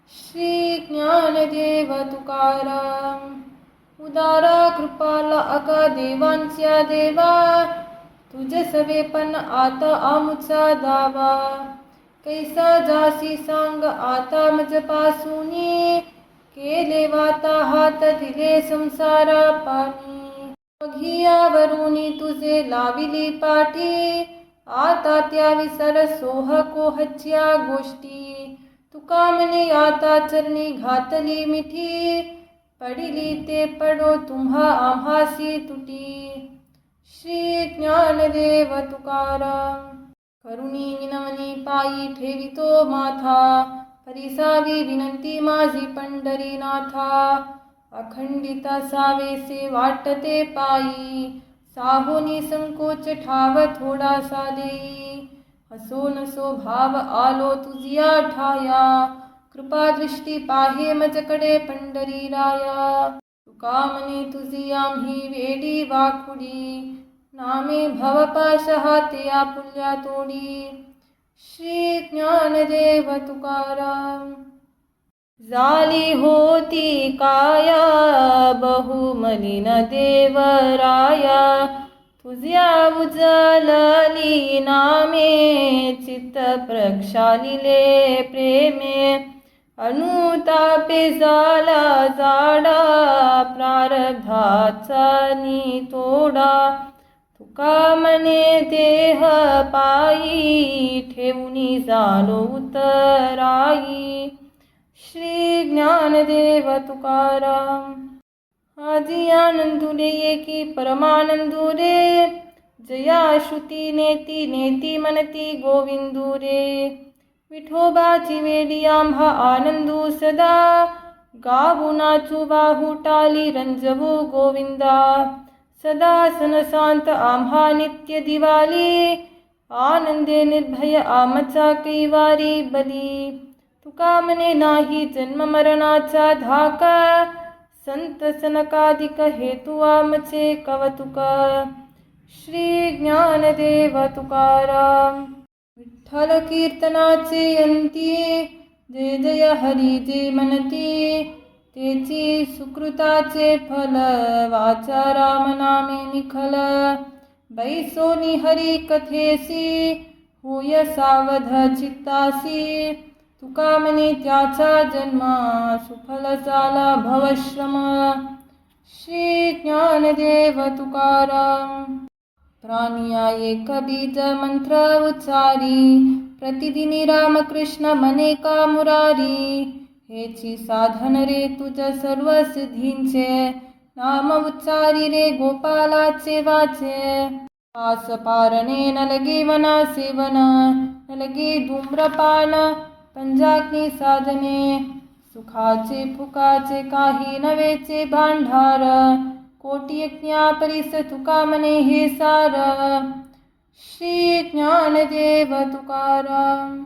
श्री ज्ञानदेव तुकाराम. उदारा कृपाला अका देवांच्या देवा, तुझ सवे पण आता आमुचा दावा. कैसा जासी सांग आता मजपासूनी, केले वाता हात दिले संसारा पाणी. बघियावरुनी तुझे लाविली पाठी, आता त्या विसर सोह कोहच्या गोष्टी. तुका म्हणे आता चरणी घातली मिठी, पडिली ते पडो तुम्हा आम्हासी तुटी. श्री ज्ञानदेव तुकाराम. करुणी विनवणी पायी ठेवितो माथा, परिसावी विनंती माझी पंढरीनाथा. अखंडित सावेसे वाटते पायी, साहोनी संकोच ठाव थोडासा देई. हसो नसो भाव आलो तुझिया ठाया, कृपा दृष्टी पाहे मजकडे पंढरीराया. तुका म्हणे तुझी आम्ही वेडी वाकुडी, नामे भवपाश हाते आपुल्या तोडी. श्री ज्ञानदेव तुकाराम. झाली होती काया बहुमलिन देवराया, तुझ्या उजळली नामे चित्त प्रक्षालिले प्रेमे. अनुतापे झाला जाडा प्रारब्धाचा नितोडा, तुका म्हणे देह पायी ठेवूनी झालो उतराई. श्री ज्ञानदेव तुकाराम. आजी आनंदुले एकी परमानंदुरे, जया श्रुती नेती नेती म्हणती गोविंदुरे. विठोबाची वेडी आम्हा आनंदू सदा, गाऊ नाचू वाहू टाली रंजवू गोविंदा. सदा सन शांत आम्हा नित्य दिवाली, आनंदे निर्भय आमचा कैवारी बली. तुका म्हणे नाही जन्म मरणाचा धाका, संत सनकादिक हेतू आमचे कवतुक. श्री ज्ञानदेव तुकाराम. विठ्ठल कीर्तनाचे अंती, जय जय हरी जे म्हणती. तेची सुकृताचे फल, वाचा राम नामे निखल. बैसोनी हरी कथेसी, होय सावध चित्तासी. तुका म्हणे त्याचा जन्म, सुफल झाला भवश्रम. श्री ज्ञानदेव तुकाराम. प्राणिया एक बीज मंत्र उच्चारी, प्रतिदिनी रामकृष्ण म्हणे का मुरारी. हेची साधन रे तुझ सर्व सिद्धींचे, नाम उच्चारी रे गोपालाचे वाचे. पास पारणे न लगे वना सेवन, न लगे धूम्रपान पंजाग्नी साधने. सुखाचे फुकाचे काही नवेचे भांडार, कोटी यज्ञा परिस तुका म्हणे हे सार. श्री ज्ञानदेव तुकाराम.